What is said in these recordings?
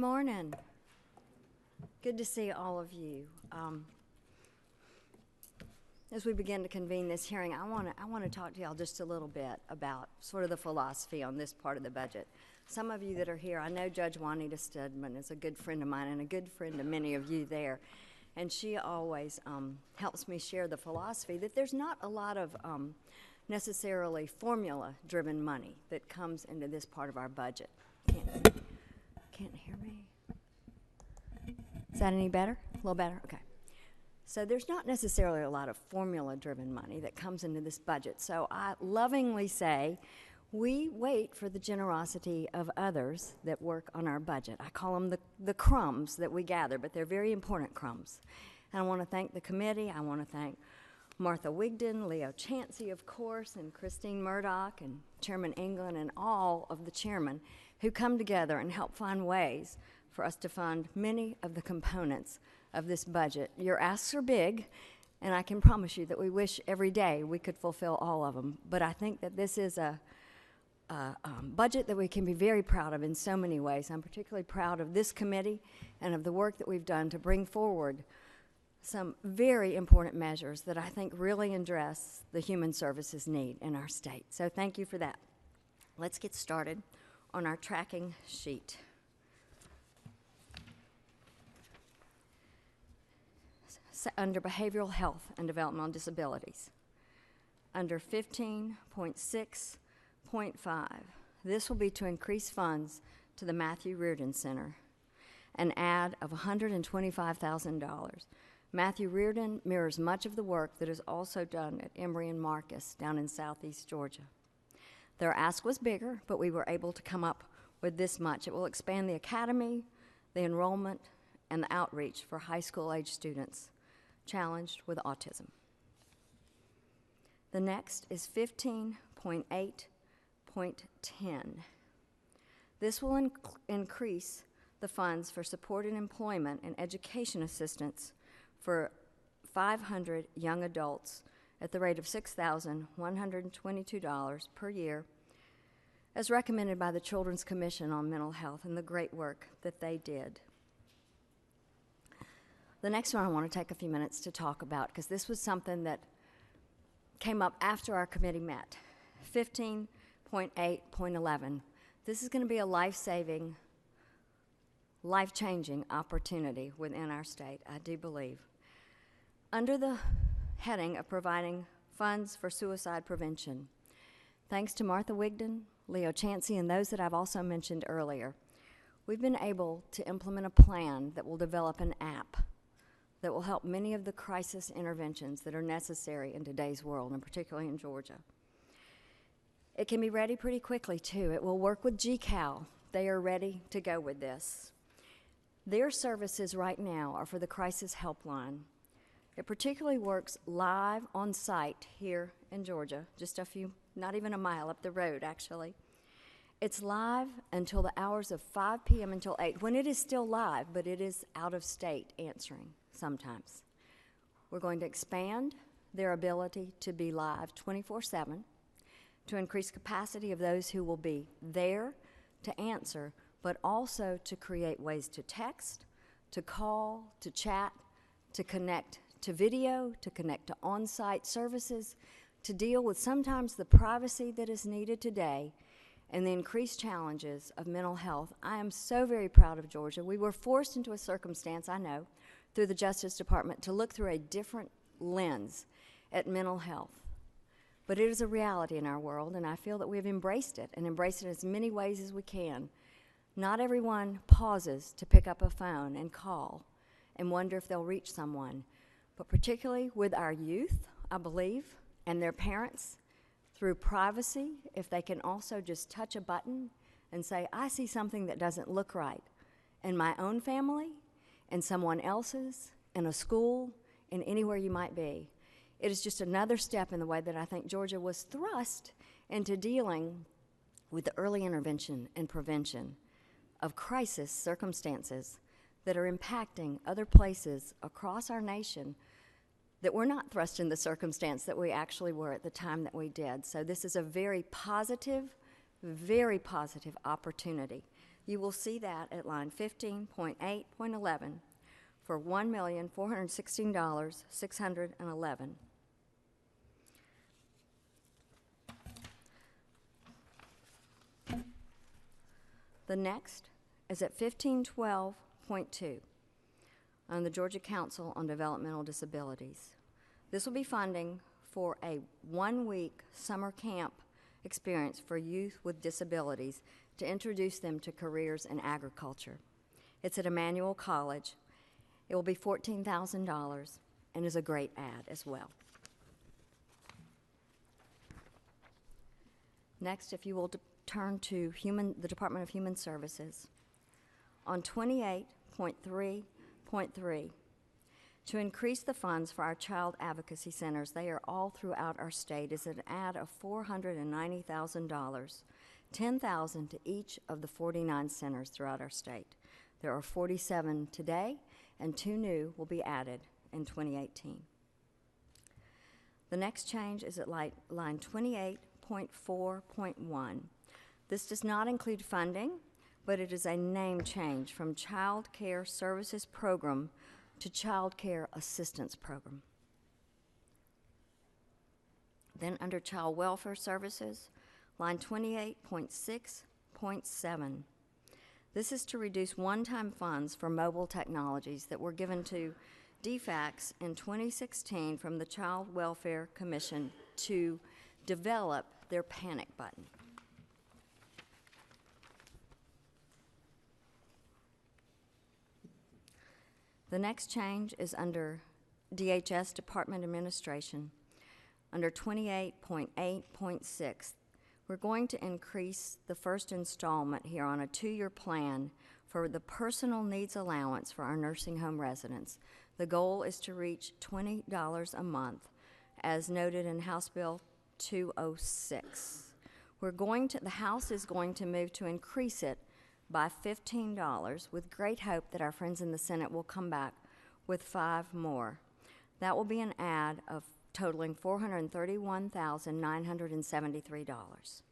morning. Good to see all of you. As we begin to convene this hearing, I want to talk to y'all just a little bit about sort of the philosophy on this part of the budget. Some of you that are here, I know Judge Juanita Stedman is a good friend of mine and a good friend of many of you there, and she always helps me share the philosophy that there's not a lot of necessarily formula-driven money that comes into this part of our budget. Can't hear me? Is that any better? A little better? Okay. So there's not necessarily a lot of formula-driven money that comes into this budget. So I lovingly say we wait for the generosity of others that work on our budget. I call them the crumbs that we gather, but they're very important crumbs. And I want to thank the committee. I want to thank Martha Wigden, Leo Chansey, of course, and Christine Murdoch, and Chairman England, and all of the chairmen who come together and help find ways for us to fund many of the components of this budget. Your asks are big, and I can promise you that we wish every day we could fulfill all of them. But I think that this is a budget that we can be very proud of in so many ways. I'm particularly proud of this committee and of the work that we've done to bring forward some very important measures that I think really address the human services need in our state. So thank you for that. Let's get started on our tracking sheet. So under Behavioral Health and Developmental Disabilities, under 15.6.5, this will be to increase funds to the Matthew Reardon Center, an add of $125,000. Matthew Reardon mirrors much of the work that is also done at Emory and Marcus down in southeast Georgia. Their ask was bigger, but we were able to come up with this much. It will expand the academy, the enrollment, and the outreach for high school age students challenged with autism. The next is 15.8.10. This will increase the funds for supported employment and education assistance for 500 young adults at the rate of $6,122 per year, as recommended by the Children's Commission on Mental Health and the great work that they did. The next one I want to take a few minutes to talk about, because this was something that came up after our committee met. 15.8.11. This is going to be a life-saving, life-changing opportunity within our state, I do believe. Under the heading of providing funds for suicide prevention, thanks to Martha Wigden, Leo Chansey, and those that I've also mentioned earlier, we've been able to implement a plan that will develop an app that will help many of the crisis interventions that are necessary in today's world, and particularly in Georgia. It can be ready pretty quickly, too. It will work with GCAL. They are ready to go with this. Their services right now are for the crisis helpline. It particularly works live on site here in Georgia, just a few, not even a mile up the road, actually. It's live until the hours of 5 p.m. until 8, when it is still live, but it is out of state answering sometimes. We're going to expand their ability to be live 24/7 to increase capacity of those who will be there to answer, but also to create ways to text, to call, to chat, to connect to video, to connect to on-site services, to deal with sometimes the privacy that is needed today and the increased challenges of mental health. I am so very proud of Georgia. We were forced into a circumstance, I know, through the Justice Department to look through a different lens at mental health. But it is a reality in our world, and I feel that we have embraced it, and embraced it in as many ways as we can. Not everyone pauses to pick up a phone and call and wonder if they'll reach someone. But particularly with our youth, I believe, and their parents, through privacy, if they can also just touch a button and say, I see something that doesn't look right in my own family, in someone else's, in a school, in anywhere you might be. It is just another step in the way that I think Georgia was thrust into dealing with the early intervention and prevention of crisis circumstances that are impacting other places across our nation that we're not thrust in the circumstance that we actually were at the time that we did. So this is a very positive opportunity You will see that at line 15.8.11 for $1,416,611. The next is at 1512.2 on the Georgia Council on Developmental Disabilities. This will be funding for a one-week summer camp experience for youth with disabilities to introduce them to careers in agriculture. It's at Emmanuel College. It will be $14,000 and is a great ad as well. Next, if you will turn to the Department of Human Services. On 28.3.3, to increase the funds for our child advocacy centers, they are all throughout our state, is an add of $490,000, $10,000 to each of the 49 centers throughout our state. There are 47 today, and 2 new will be added in 2018. The next change is at line 28.4.1. This does not include funding, but it is a name change from Child Care Services Program to Child Care Assistance Program. Then under Child Welfare Services, line 28.6.7. This is to reduce one-time funds for mobile technologies that were given to DFACS in 2016 from the Child Welfare Commission to develop their panic button. The next change is under DHS Department Administration. Under 28.8.6, we're going to increase the first installment here on a 2-year plan for the personal needs allowance for our nursing home residents. The goal is to reach $20 a month, as noted in House Bill 206. The House is going to move to increase it by $15, with great hope that our friends in the Senate will come back with 5 more. That will be an add of totaling $431,973.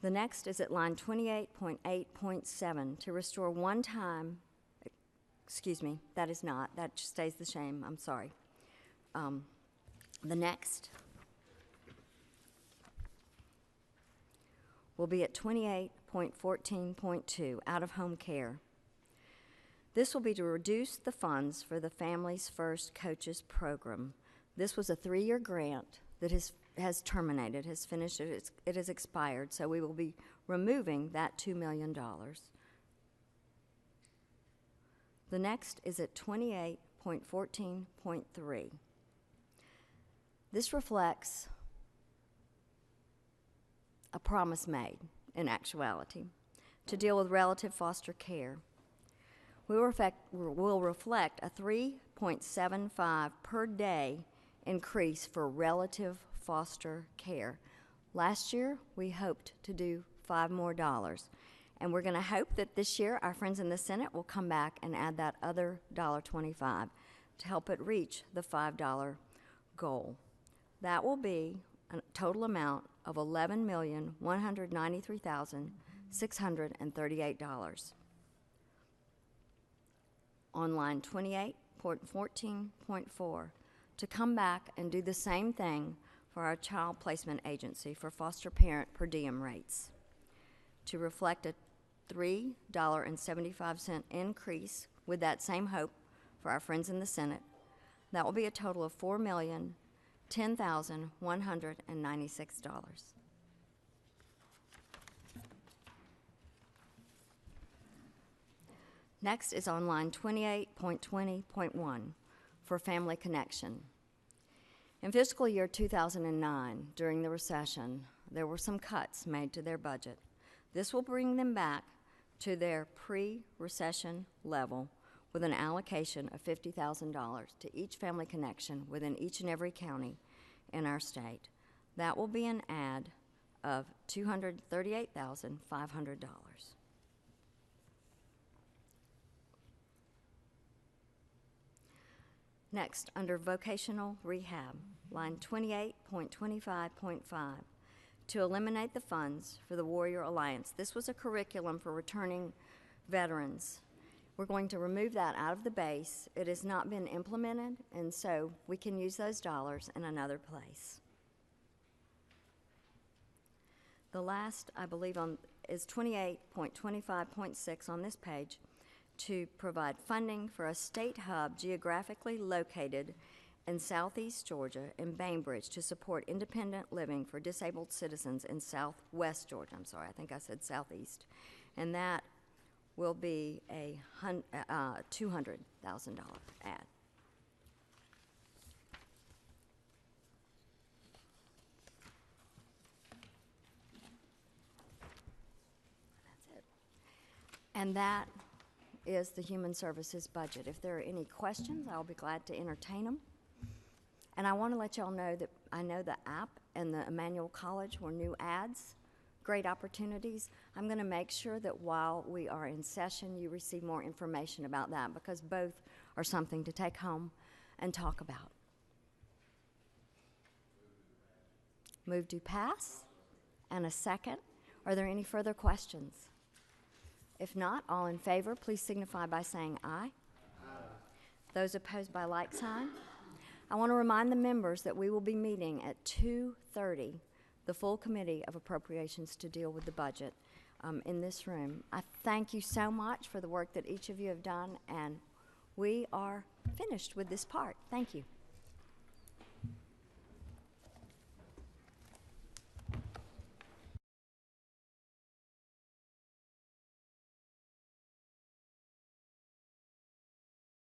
The next is at line 28.8.7 to restore one-time, excuse me, that is not, that stays the same, I'm sorry. The next will be at 28.14.2, out-of-home care. This will be to reduce the funds for the Families First Coaches program. This was a 3-year grant that has terminated, has finished, it has expired, so we will be removing that $2 million. The next is at 28.14.3. This reflects a promise made, in actuality, to deal with relative foster care. We will reflect a 3.75 per day increase for relative foster care. Last year, we hoped to do $5 more, and we're going to hope that this year our friends in the Senate will come back and add that other $1.25 to help it reach the $5 goal. That will be a total amount of $11,193,638. On line 28.14.4, to come back and do the same thing for our child placement agency for foster parent per diem rates, to reflect a $3.75 increase with that same hope for our friends in the Senate. That will be a total of $4,010,196. Next is on line 28.20.1 for Family Connection. In fiscal year 2009, during the recession, there were some cuts made to their budget. This will bring them back to their pre-recession level with an allocation of $50,000 to each Family Connection within each and every county in our state. That will be an add of $238,500. Next, under vocational rehab, line 28.25.5, to eliminate the funds for the Warrior Alliance. This was a curriculum for returning veterans. We're going to remove that out of the base. It has not been implemented, and so we can use those dollars in another place. The last, I believe, is 28.25.6 on this page, to provide funding for a state hub geographically located in Southeast Georgia in Bainbridge to support independent living for disabled citizens in Southwest Georgia. I'm sorry, I think I said Southeast. And that will be a $200,000 ad. That's it. And that is the Human Services budget. If there are any questions, I'll be glad to entertain them. And I want to let y'all know that I know the app and the Emmanuel College were new ads, great opportunities. I'm going to make sure that while we are in session, you receive more information about that, because both are something to take home and talk about. Move to pass. And a second. Are there any further questions? If not, all in favor, please signify by saying aye. Aye. Those opposed by like sign. I want to remind the members that we will be meeting at 2:30, the full committee of appropriations, to deal with the budget in this room. I thank you so much for the work that each of you have done, and we are finished with this part. Thank you.